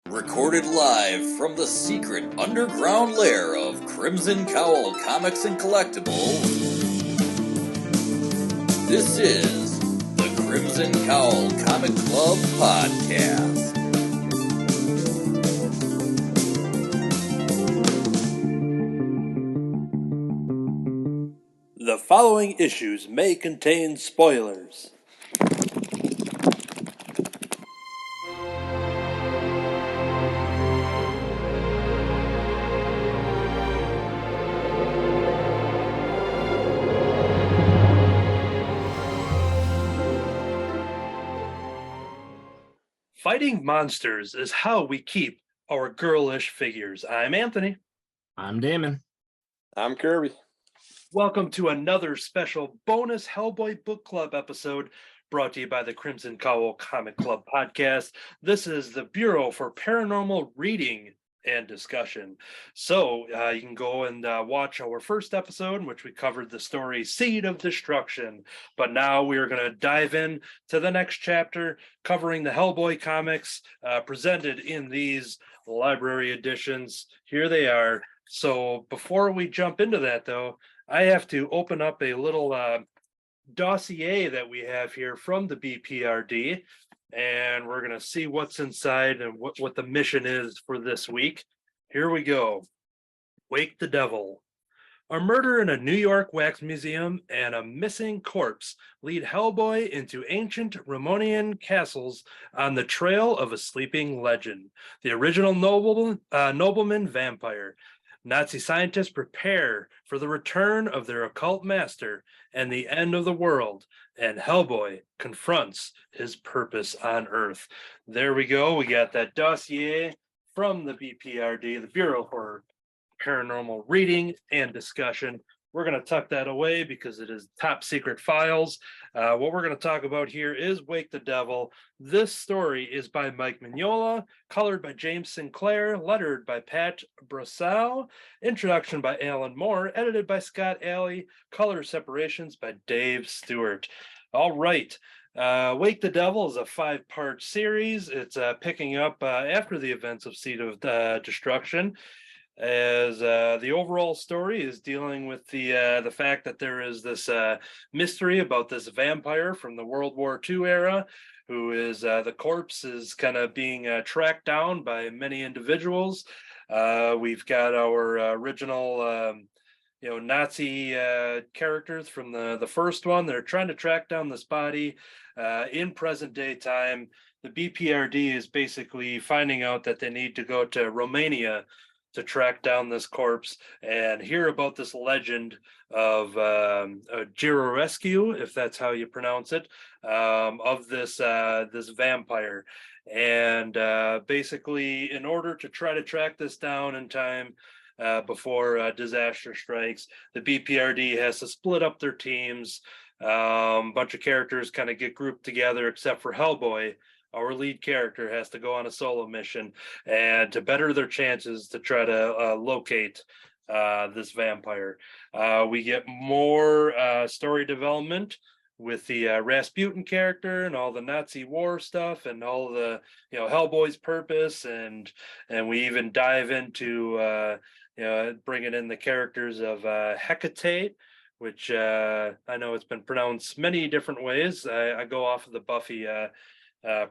Recorded live from the secret underground lair of Crimson Cowl Comics and Collectibles, this is the Crimson Cowl Comic Club Podcast. The following issues may contain spoilers. Fighting monsters is how we keep our girlish figures. I'm Anthony. I'm Damon. I'm Kirby. Welcome to another special bonus Hellboy Book Club episode brought to you by the Crimson Cowl Comic Club Podcast. This is the Bureau for Paranormal Reading and Discussion. So you can go and watch our first episode in which we covered the story Seed of Destruction. But now we are going to dive in to the next chapter covering the Hellboy comics presented in these library editions. Here they are. So before we jump into that, though, I have to open up a little dossier that we have here from the BPRD, and we're going to see what's inside and what the mission is for this week. Here we go. Wake the Devil. A murder in a New York wax museum and a missing corpse lead Hellboy into ancient Romanian castles on the trail of a sleeping legend. The original nobleman vampire. Nazi scientists prepare for the return of their occult master and the end of the world, and Hellboy confronts his purpose on Earth. There we go. We got that dossier from the BPRD, the Bureau for Paranormal Reading and Discussion. We're going to tuck that away because it is top secret files. What we're going to talk about here is Wake the Devil. This story is by Mike Mignola, colored by James Sinclair, lettered by Pat Brosseau, introduction by Alan Moore, edited by Scott Alley, color separations by Dave Stewart. All right. Wake the Devil is a 5-part series. It's picking up after the events of Seed of Destruction, as the overall story is dealing with the fact that there is this mystery about this vampire from the World War II era, who is the corpse is kind of being tracked down by many individuals. We've got our original Nazi characters from the first one. They're trying to track down this body in present day time. The BPRD is basically finding out that they need to go to Romania to track down this corpse and hear about this legend of a Giro Rescue, if that's how you pronounce it, of this vampire. And basically, in order to try to track this down in time before disaster strikes, the BPRD has to split up their teams. Bunch of characters kind of get grouped together, except for Hellboy. Our lead character has to go on a solo mission and to better their chances to try to locate this vampire. We get more story development with the Rasputin character and all the Nazi war stuff and all the Hellboy's purpose, and we even dive into bringing in the characters of Hecate, which I know it's been pronounced many different ways. I go off of the Buffy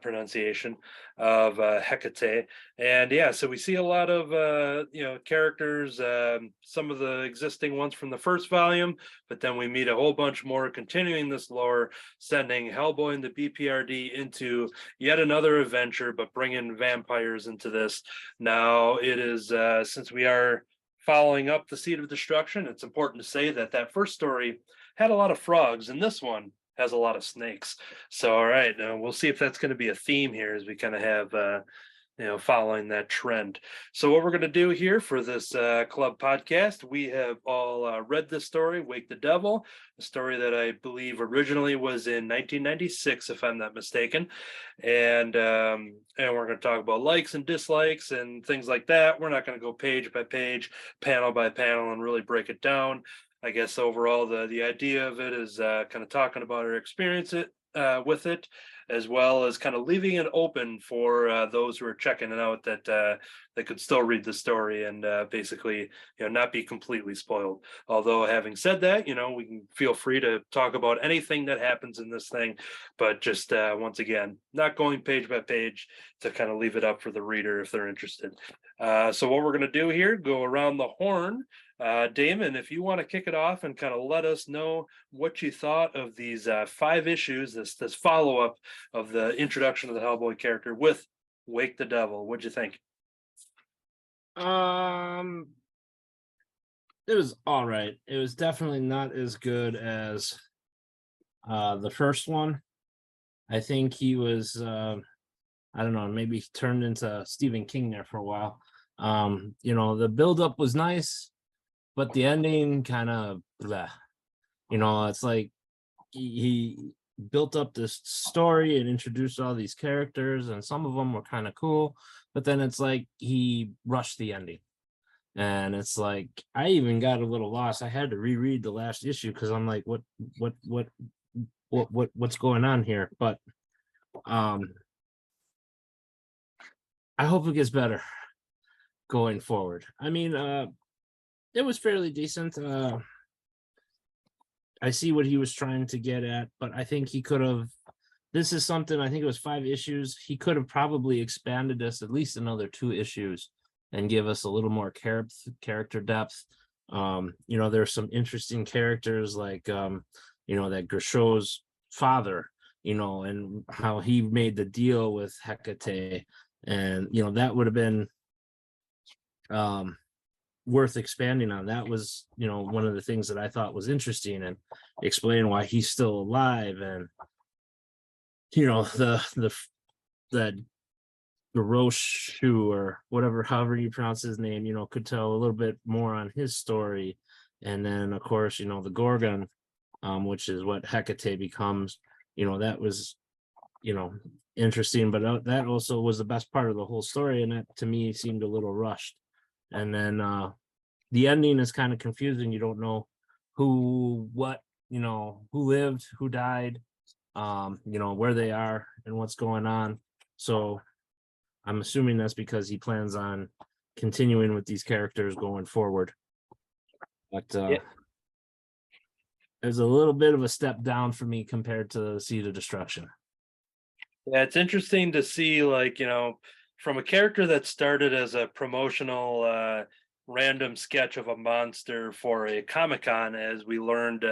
pronunciation of Hecate, and so we see a lot of characters, some of the existing ones from the first volume, but then we meet a whole bunch more continuing this lore, sending Hellboy and the BPRD into yet another adventure, but bringing vampires into this. Now it is since we are following up the Seed of Destruction, it's important to say that that first story had a lot of frogs, and this one has a lot of snakes. So, all right, we'll see if that's going to be a theme here as we kind of have, following that trend. So what we're going to do here for this club podcast, we have all read this story, Wake the Devil, a story that I believe originally was in 1996, if I'm not mistaken. And we're going to talk about likes and dislikes and things like that. We're not going to go page by page, panel by panel, and really break it down. I guess overall the idea of it is kind of talking about our experience with it, as well as kind of leaving it open for those who are checking it out that they could still read the story and basically, not be completely spoiled. Although, having said that, we can feel free to talk about anything that happens in this thing, but just once again, not going page by page, to kind of leave it up for the reader if they're interested. So what we're going to do here, go around the horn. Damon, if you want to kick it off and kind of let us know what you thought of these 5 issues, this follow-up of the introduction of the Hellboy character with Wake the Devil. What'd you think? It was all right. It was definitely not as good as the first one. I think he was I don't know, maybe he turned into Stephen King there for a while. The build-up was nice, but the ending kind of it's like he built up this story and introduced all these characters, and some of them were kind of cool, but then it's like he rushed the ending, and it's like I even got a little lost. I had to reread the last issue because I'm like, what's going on here? But I hope it gets better going forward. I mean, it was fairly decent. I see what he was trying to get at, but I think he could have. This is something, I think it was 5 issues. He could have probably expanded this at least another 2 issues and give us a little more character depth. There's some interesting characters like, that Grisho's father, and how he made the deal with Hecate. And, that would have been worth expanding on. That was, one of the things that I thought was interesting, and explain why he's still alive. And, the Roshu, or whatever, however you pronounce his name, could tell a little bit more on his story. And then, of course, the Gorgon, which is what Hecate becomes, that was, interesting, but that also was the best part of the whole story. And that, to me, seemed a little rushed. And then the ending is kind of confusing. You don't know who lived, who died, where they are and what's going on. So I'm assuming that's because he plans on continuing with these characters going forward. But It was a little bit of a step down for me compared to Seed of Destruction. Yeah, it's interesting to see, from a character that started as a promotional random sketch of a monster for a Comic-Con, as we learned,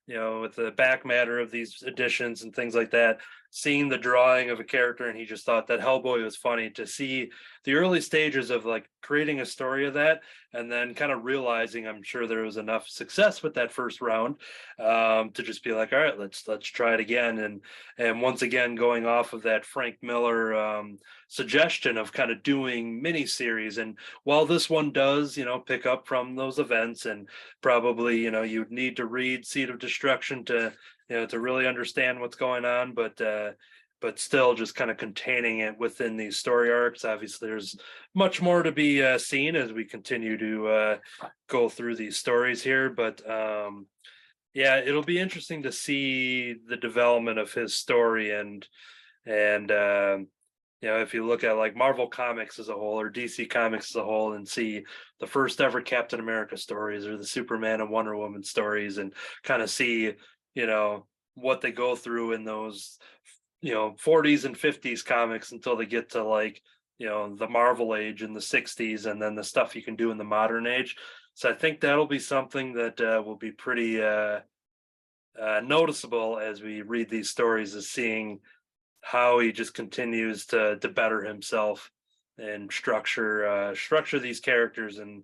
with the back matter of these editions and things like that, seeing the drawing of a character, and he just thought that Hellboy was funny. To see the early stages of creating a story of that, and then kind of realizing, I'm sure there was enough success with that first round to just be like, all right, let's try it again. And once again, going off of that Frank Miller suggestion of kind of doing miniseries. And while this one does, pick up from those events, and probably, you'd need to read Seed of Destruction to really understand what's going on, but still just kind of containing it within these story arcs. Obviously, there's much more to be seen as we continue to go through these stories here. But it'll be interesting to see the development of his story, and if you look at Marvel Comics as a whole, or DC Comics as a whole, and see the first ever Captain America stories, or the Superman and Wonder Woman stories, and kind of see what they go through in those 40s and 50s comics until they get to the Marvel age in the 60s, and then the stuff you can do in the modern age. So I think that'll be something that will be pretty noticeable as we read these stories, is seeing how he just continues to better himself and structure these characters. And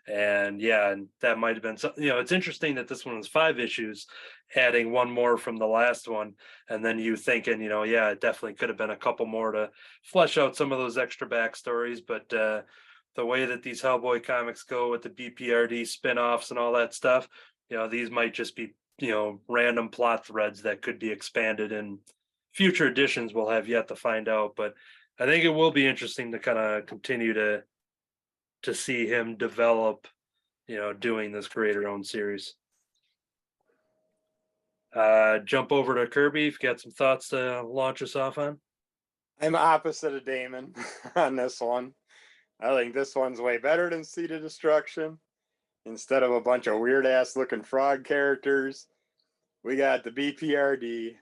that might have been something. It's interesting that this one was 5 issues, adding one more from the last one, and then you thinking, it definitely could have been a couple more to flesh out some of those extra backstories. But the way that these Hellboy comics go with the BPRD spin-offs and all that stuff, these might just be random plot threads that could be expanded in future editions. We'll have yet to find out, but I think it will be interesting to kind of continue to see him develop, doing this creator-owned series. Jump over to Kirby if you got some thoughts to launch us off on. I'm opposite of Damon on this one. I think this one's way better than Seed of Destruction. Instead of a bunch of weird ass looking frog characters, we got the BPRD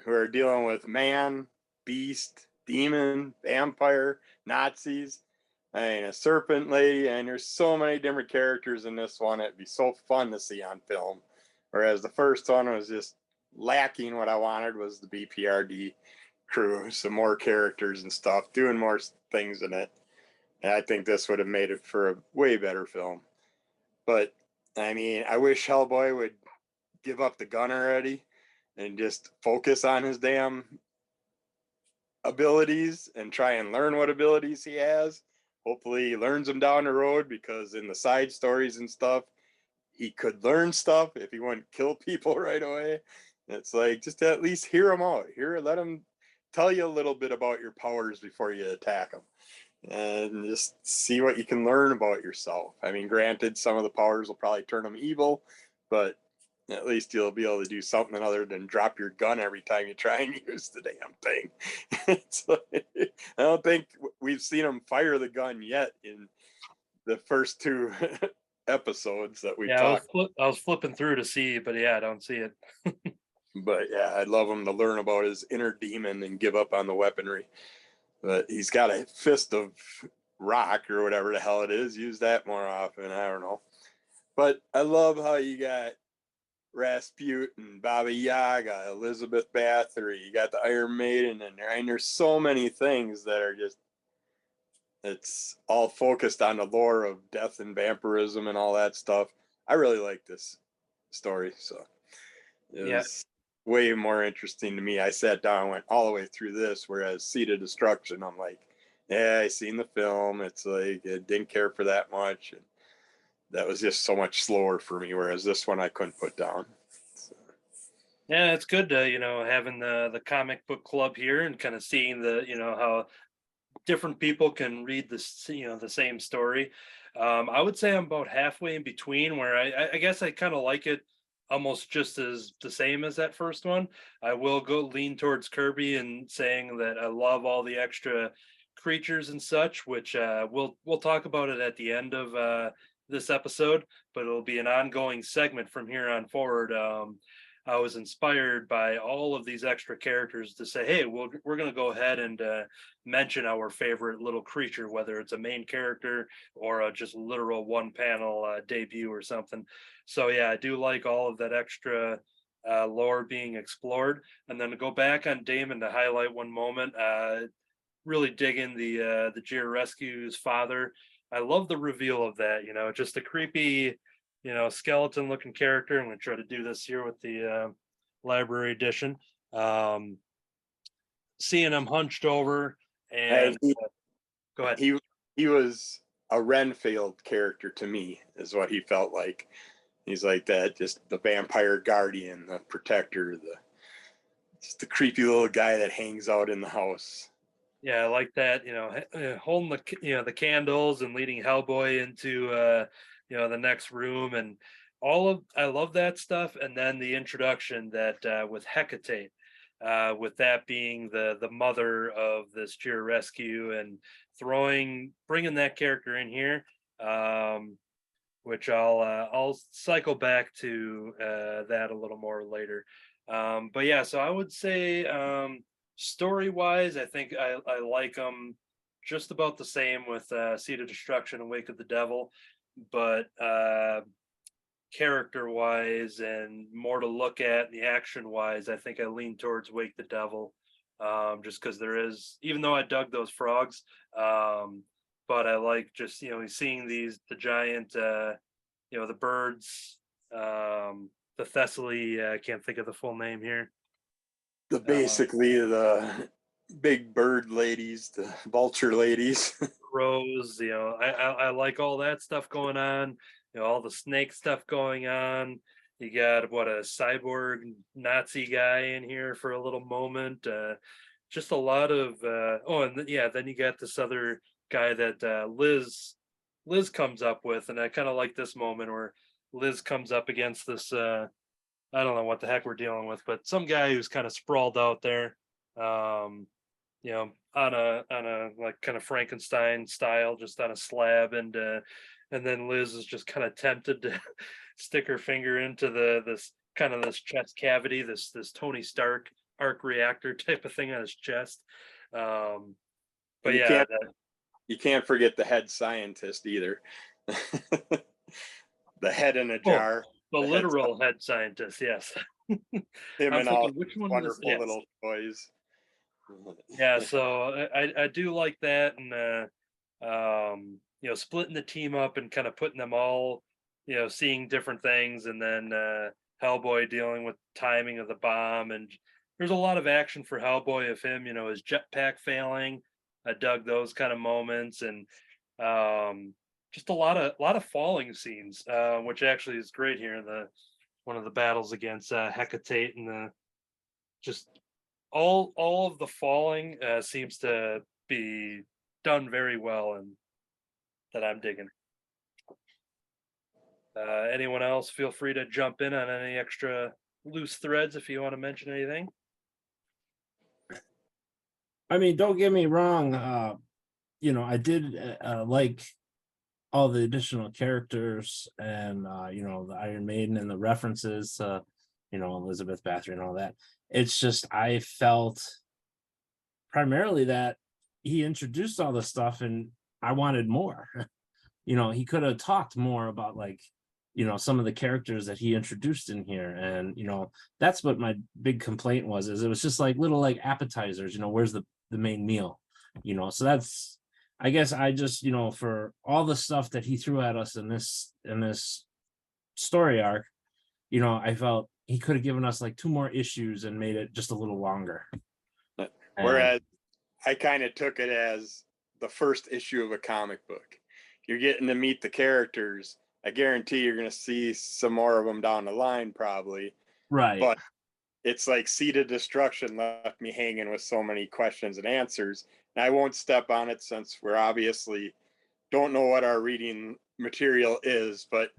who are dealing with man, beast, demon, vampire, Nazis, and a serpent lady, and there's so many different characters in this one. It'd be so fun to see on film. Whereas the first one was just lacking. What I wanted was the BPRD crew, some more characters and stuff, doing more things in it. And I think this would have made it for a way better film. But I mean, I wish Hellboy would give up the gun already and just focus on his damn abilities and try and learn what abilities he has. Hopefully he learns them down the road, because in the side stories and stuff, he could learn stuff if he wouldn't kill people right away. It's like, just at least hear them out. Let him tell you a little bit about your powers before you attack them, and just see what you can learn about yourself. I mean, granted, some of the powers will probably turn them evil, but at least you'll be able to do something other than drop your gun every time you try and use the damn thing. It's like, I don't think we've seen him fire the gun yet in the first two episodes that we talked. I was flipping through to see, but yeah, I don't see it. But yeah, I'd love him to learn about his inner demon and give up on the weaponry. But he's got a fist of rock or whatever the hell it is. Use that more often. I don't know. But I love how you got Rasputin, Baba Yaga, Elizabeth Bathory. You got the Iron Maiden in there. And there's so many things that are just, it's all focused on the lore of death and vampirism and all that stuff. I really like this story. So it was way more interesting to me. I sat down and went all the way through this, whereas Seed of Destruction, I'm like, yeah, I seen the film. It's like, I didn't care for that much. And that was just so much slower for me, whereas this one I couldn't put down. So. Yeah, it's good to, having the comic book club here and kind of seeing the, how different people can read this, the same story. I would say I'm about halfway in between, where I guess I kind of like it almost just as the same as that first one. I will go lean towards Kirby and saying that I love all the extra creatures and such, which we'll talk about it at the end of this episode, but it'll be an ongoing segment from here on forward. I was inspired by all of these extra characters to say, hey, we're going to go ahead and mention our favorite little creature, whether it's a main character or a just literal one panel debut or something. So yeah, I do like all of that extra lore being explored. And then to go back on Damon to highlight one moment, really digging the Jeer Rescue's father. I love the reveal of that, just a creepy, skeleton looking character. I'm going to try to do this here with the library edition. Seeing him hunched over and go ahead. He was a Renfield character to me, is what he felt like. He's like that, just the vampire guardian, the protector, just the creepy little guy that hangs out in the house. Yeah, I like that, holding the candles and leading Hellboy into the next room, and I love that stuff. And then the introduction that with Hecate, with that being the mother of this Jeer rescue, and bringing that character in here, which I'll cycle back to that a little more later. But yeah, so I would say story wise, I think I like them just about the same with Seed of Destruction and Wake of the Devil, but character wise and more to look at the action wise, I think I lean towards Wake the Devil, just because there is, even though I dug those frogs, but I like just seeing the giant the birds, the Thessaly, I can't think of the full name here, Basically the big bird ladies, the vulture ladies. crows. I like all that stuff going on, all the snake stuff going on. You got a cyborg Nazi guy in here for a little moment, just a lot of then you got this other guy that Liz comes up with, and I kind of like this moment where Liz comes up against this I don't know what the heck we're dealing with, but some guy who's kind of sprawled out there, on a like kind of Frankenstein style, just on a slab, and then Liz is just kind of tempted to stick her finger into this chest cavity, this Tony Stark arc reactor type of thing on his chest. But And yeah, you can't forget the head scientist either. The head in a oh, jar. the The head, literal head scientist, yes. him I'm and all thinking which one was wonderful little toys. yeah, so I do like that, and splitting the team up and kind of putting them all, seeing different things, and then Hellboy dealing with timing of the bomb, and there's a lot of action for Hellboy of him, his jetpack failing. I dug those kind of moments, and just a lot of falling scenes, which actually is great here in the one of the battles against Hecate, and the just all of the falling seems to be done very well, and that I'm digging. Anyone else, feel free to jump in on any extra loose threads if you want to mention anything. I mean, don't get me wrong. I did like all the additional characters and the Iron Maiden and the references to Elizabeth Bathory and all that. It's just I felt primarily that he introduced all this stuff and I wanted more. He could have talked more about some of the characters that he introduced in here, and that's what my big complaint was, is it was just like little like appetizers. Where's the main meal? So that's, I guess I just for all the stuff that he threw at us in this story arc, I felt he could have given us like 2 more issues and made it just a little longer. Whereas I kind of took it as the first issue of a comic book. You're getting to meet the characters. I guarantee you're going to see some more of them down the line, probably. Right. But it's like Seed of Destruction left me hanging with so many questions and answers. And I won't step on it since we're obviously don't know what our reading material is. But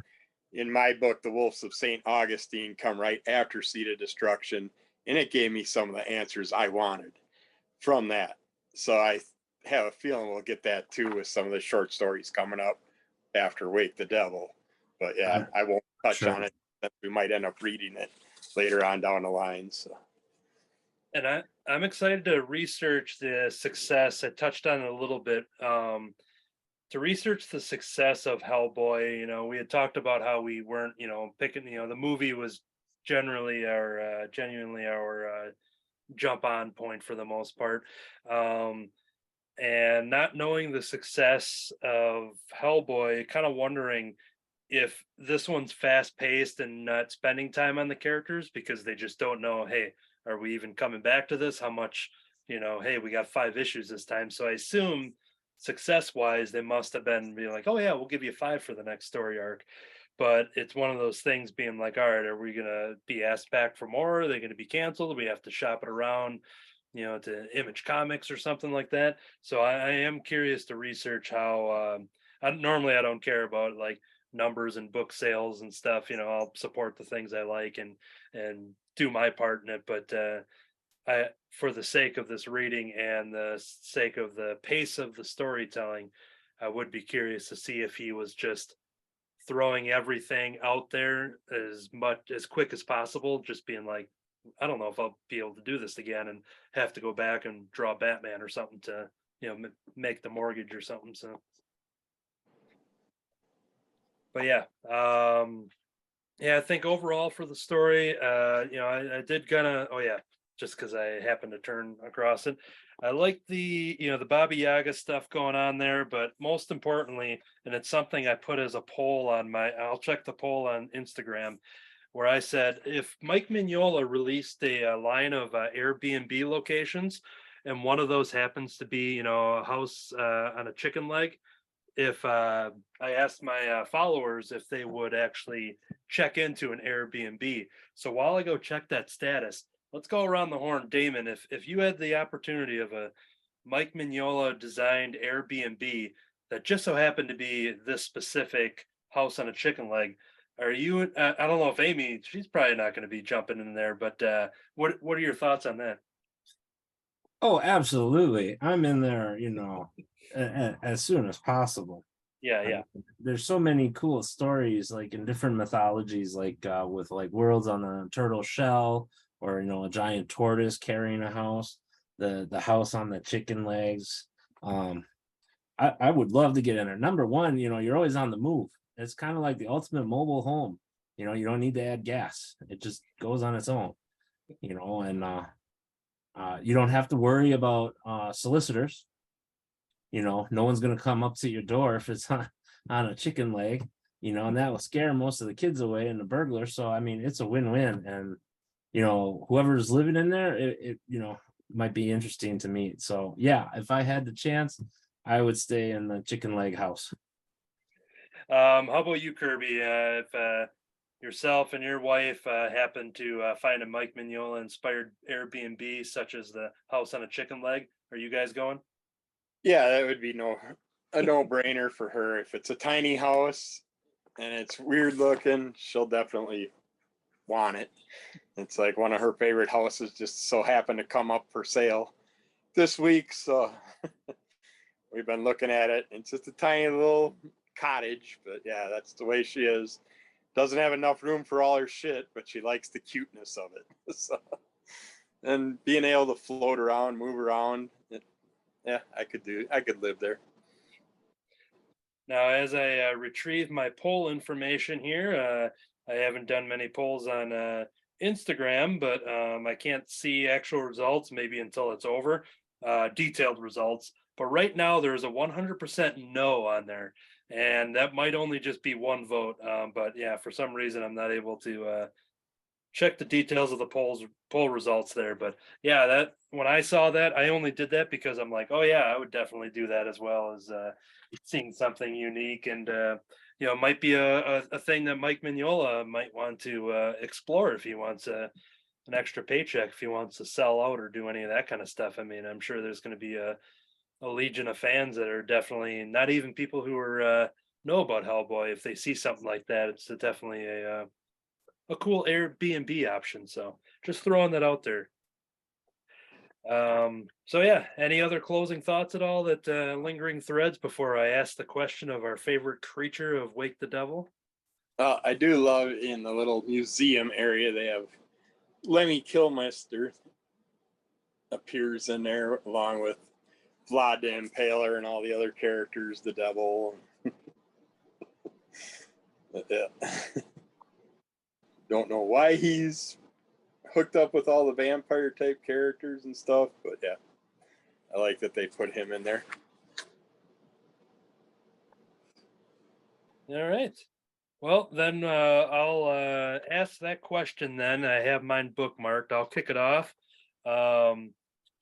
in my book, The Wolves of St. Augustine come right after Seed of Destruction. And it gave me some of the answers I wanted from that. So I have a feeling we'll get that too with some of the short stories coming up after Wake the Devil. But yeah, I won't touch on it. We might end up reading it later on down the line. So, And I'm excited to research the success. I touched on it a little bit. To research the success of Hellboy, we had talked about how we weren't, picking, the movie was genuinely our jump on point for the most part. And not knowing the success of Hellboy, kind of wondering if this one's fast paced and not spending time on the characters because they just don't know, hey, are we even coming back to this? How much, hey, we got 5 issues this time. So I assume success wise, they must have been being like, oh yeah, we'll give you 5 for the next story arc. But it's one of those things being like, all right, are we going to be asked back for more? Are they going to be canceled? Do we have to shop it around, to Image Comics or something like that? So I am curious to research how, I don't care about like numbers and book sales and stuff. I'll support the things I like and do my part in it. But for the sake of this reading and the sake of the pace of the storytelling, I would be curious to see if he was just throwing everything out there as quick as possible, just being like, I don't know if I'll be able to do this again and have to go back and draw Batman or something to, make the mortgage or something. So, but yeah, I think overall for the story, I did just because I happened to turn across it. I like the Baba Yaga stuff going on there, but most importantly, and it's something I put as a poll I'll check the poll on Instagram, where I said, if Mike Mignola released a line of Airbnb locations, and one of those happens to be, a house on a chicken leg, if I asked my followers if they would actually check into an Airbnb. So while I go check that status, let's go around the horn. Damon, if you had the opportunity of a Mike Mignola designed Airbnb that just so happened to be this specific house on a chicken leg, Are you? I don't know if Amy. She's probably not going to be jumping in there, but what are your thoughts on that? Oh, absolutely. I'm in there, as soon as possible. Yeah, I yeah. mean, there's so many cool stories like in different mythologies, like with like worlds on a turtle shell, or a giant tortoise carrying a house, the house on the chicken legs. Um, I would love to get in there. Number one, you're always on the move. It's kind of like the ultimate mobile home. You don't need to add gas. It just goes on its own, and you don't have to worry about solicitors. No one's going to come up to your door if it's on a chicken leg, and that will scare most of the kids away and the burglars. So, I mean, it's a win-win. And, whoever's living in there, it might be interesting to meet. So, yeah, if I had the chance, I would stay in the chicken leg house. How about you, Kirby? If yourself and your wife happen to find a Mike Mignola inspired Airbnb, such as the house on a chicken leg, are you guys going? Yeah, that would be a no-brainer for her. If it's a tiny house and it's weird looking, she'll definitely want it. It's like one of her favorite houses just so happened to come up for sale this week, so we've been looking at it. It's just a tiny little cottage, but yeah, that's the way she is. Doesn't have enough room for all her shit, but she likes the cuteness of it. So, and being able to float around, move around, yeah, I could live there. Now, as I retrieve my poll information here, I haven't done many polls on Instagram, but I can't see actual results maybe until it's over, detailed results. But right now, there's a 100% no on there, and that might only just be one vote. But yeah, for some reason, I'm not able to check the details of the poll results there. But yeah, that when I saw that, I only did that because I'm like, oh yeah, I would definitely do that, as well as seeing something unique, and it might be a thing that Mike Mignola might want to explore if he wants an extra paycheck, if he wants to sell out or do any of that kind of stuff. I mean, I'm sure there's going to be a legion of fans that are definitely not even people who are know about Hellboy. If they see something like that, it's definitely a cool Airbnb option. So just throwing that out there. So yeah, any other closing thoughts at all, that lingering threads before I ask the question of our favorite creature of Wake the Devil? I do love in the little museum area they have Lemmy Kilmister appears in there along with Vlad the Impaler and all the other characters, the devil. Yeah. Don't know why he's hooked up with all the vampire type characters and stuff, but yeah, I like that they put him in there. All right. Well, then I'll ask that question then. I have mine bookmarked. I'll kick it off.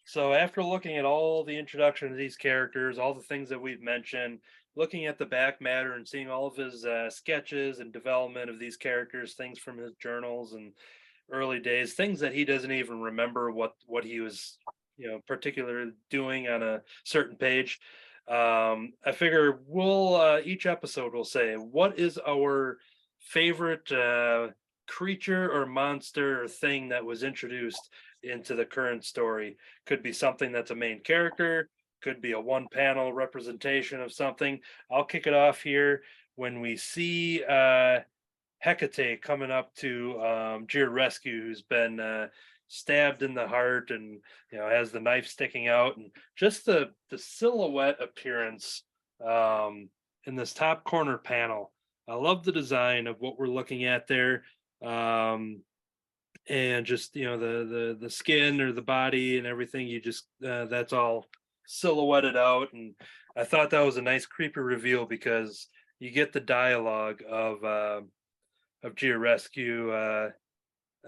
So after looking at all the introduction of these characters, all the things that we've mentioned, looking at the back matter and seeing all of his sketches and development of these characters, things from his journals and early days, things that he doesn't even remember what he was, particularly doing on a certain page. I figure we'll each episode will say what is our favorite creature or monster or thing that was introduced into the current story. Could be something that's a main character, could be a one panel representation of something. I'll kick it off here. When we see Hecate coming up to Jir Rescue, who's been stabbed in the heart and has the knife sticking out, and just the silhouette appearance in this top corner panel. I love the design of what we're looking at there. And just the skin or the body and everything, you just that's all silhouetted out, and I thought that was a nice creepy reveal because you get the dialogue of Gia Rescue.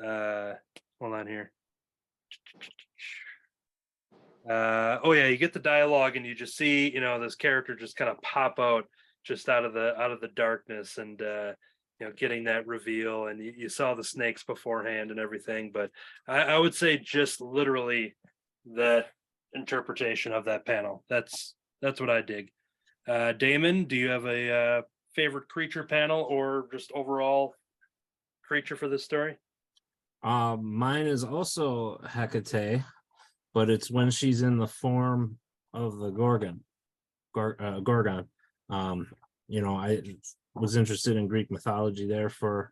Hold on here. Oh yeah, you get the dialogue and you just see this character just kind of pop out just out of the darkness, and getting that reveal, and you saw the snakes beforehand and everything. But I would say just literally the interpretation of that panel. That's what I dig. Damon, do you have a favorite creature panel or just overall creature for this story? Mine is also Hecate, but it's when she's in the form of the Gorgon. Gorgon. I was interested in Greek mythology there for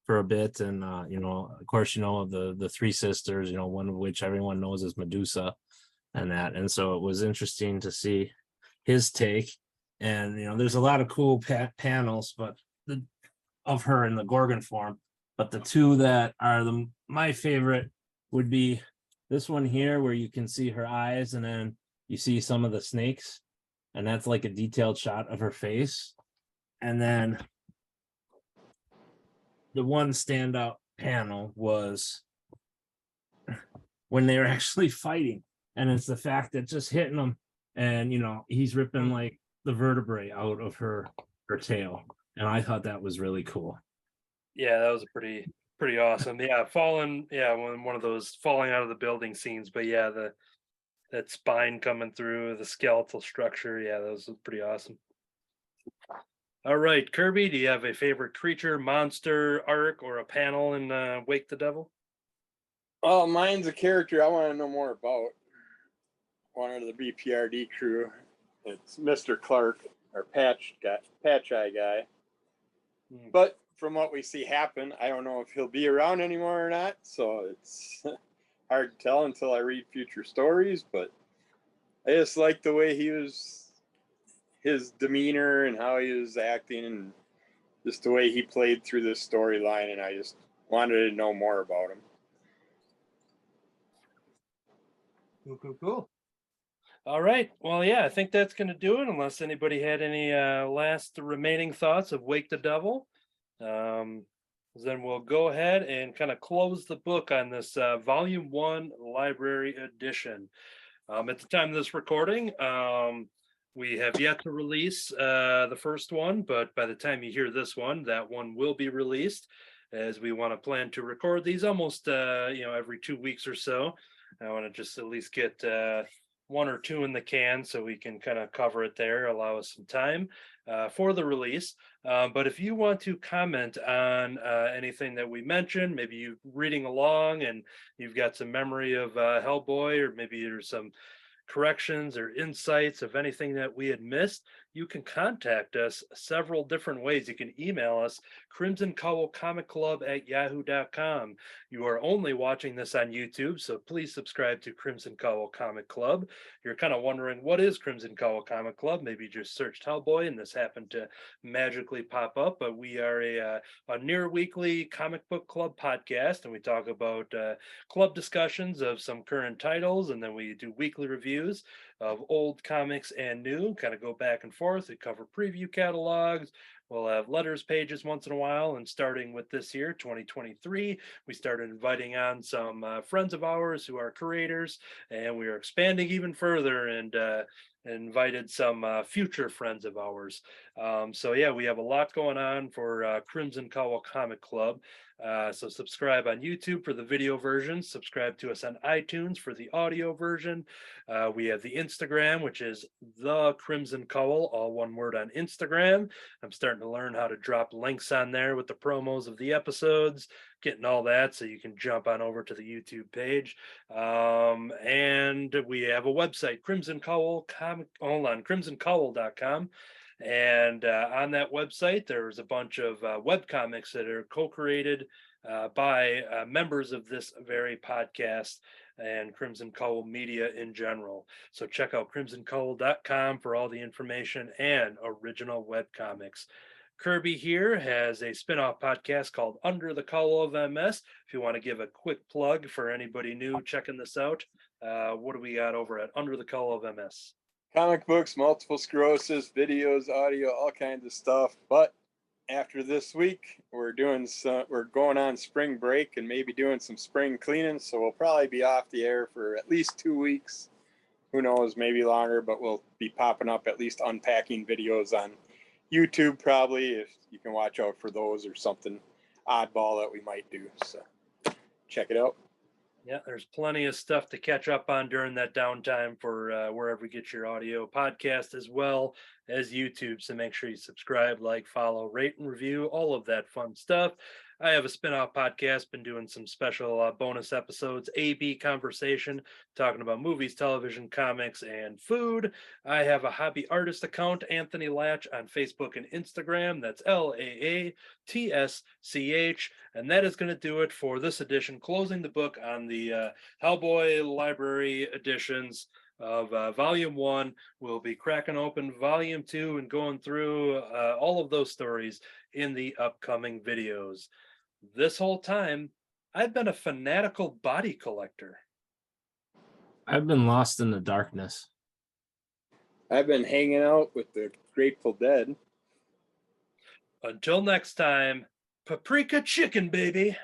a bit, and of course, of the three sisters, one of which everyone knows is Medusa, and so it was interesting to see his take. And there's a lot of cool panels, but of her in the Gorgon form. But the two that are my favorite would be this one here, where you can see her eyes, and then you see some of the snakes, and that's like a detailed shot of her face. And then the one standout panel was when they were actually fighting, and it's the fact that just hitting them, and he's ripping like the vertebrae out of her tail, and I thought that was really cool. Yeah, that was pretty awesome. Yeah, one of those falling out of the building scenes. But yeah, that spine coming through the skeletal structure. Yeah, that was pretty awesome. All right, Kirby, do you have a favorite creature, monster, arc, or a panel in Wake the Devil? Oh, mine's a character I want to know more about. One of the BPRD crew. It's Mr. Clark, our patch eye guy. But from what we see happen, I don't know if he'll be around anymore or not. So it's hard to tell until I read future stories. But I just like the way his demeanor and how he was acting, and just the way he played through this storyline. And I just wanted to know more about him. Cool. All right. Well, yeah, I think that's going to do it, unless anybody had any last remaining thoughts of Wake the Devil. Then we'll go ahead and kind of close the book on this Volume 1 Library Edition. At the time of this recording, we have yet to release the first one, but by the time you hear this one, that one will be released, as we want to plan to record these almost every 2 weeks or so. I want to just at least get one or two in the can so we can kind of cover it there, allow us some time for the release. But if you want to comment on anything that we mentioned, maybe you're reading along and you've got some memory of Hellboy, or maybe there's some corrections or insights of anything that we had missed, you can contact us several different ways. You can email us, crimsoncowlcomicclub@yahoo.com. You are only watching this on YouTube, so please subscribe to Crimson Cowl Comic Club. You're kind of wondering, what is Crimson Cowl Comic Club? Maybe you just searched Hellboy and this happened to magically pop up, but we are a near weekly comic book club podcast, and we talk about club discussions of some current titles, and then we do weekly reviews of old comics and new, kind of go back and forth. We cover preview catalogs. We'll have letters pages once in a while, and starting with this year, 2023, we started inviting on some friends of ours who are creators, and we are expanding even further and invited some future friends of ours. So yeah, we have a lot going on for Crimson Cowl Comic Club. So subscribe on YouTube for the video version. Subscribe to us on iTunes for the audio version. We have the Instagram, which is the Crimson Cowl, all one word on Instagram. I'm starting to learn how to drop links on there with the promos of the episodes, getting all that so you can jump on over to the YouTube page. And we have a website, crimsoncowl.com. And on that website, there's a bunch of webcomics that are co-created by members of this very podcast and Crimson Cowl Media in general. So check out crimsoncowl.com for all the information and original webcomics. Kirby here has a spin-off podcast called Under the Cowl of MS. If you want to give a quick plug for anybody new checking this out, what do we got over at Under the Cowl of MS? Comic books, multiple sclerosis, videos, audio, all kinds of stuff. But after this week, we're going on spring break and maybe doing some spring cleaning. So we'll probably be off the air for at least 2 weeks. Who knows, maybe longer, but we'll be popping up at least unpacking videos on YouTube probably, if you can watch out for those, or something oddball that we might do. So check it out. Yeah, there's plenty of stuff to catch up on during that downtime for wherever you get your audio podcast as well as YouTube. So make sure you subscribe, like, follow, rate, and review, all of that fun stuff. I have a spin-off podcast, been doing some special bonus episodes, AB Conversation, talking about movies, television, comics, and food. I have a hobby artist account, Anthony Latch, on Facebook and Instagram. That's LAATSCH. And that is going to do it for this edition, closing the book on the Hellboy Library editions of Volume 1. We'll be cracking open Volume 2 and going through all of those stories in the upcoming videos. This whole time, I've been a fanatical body collector. I've been lost in the darkness. I've been hanging out with the Grateful Dead. Until next time, paprika chicken, baby.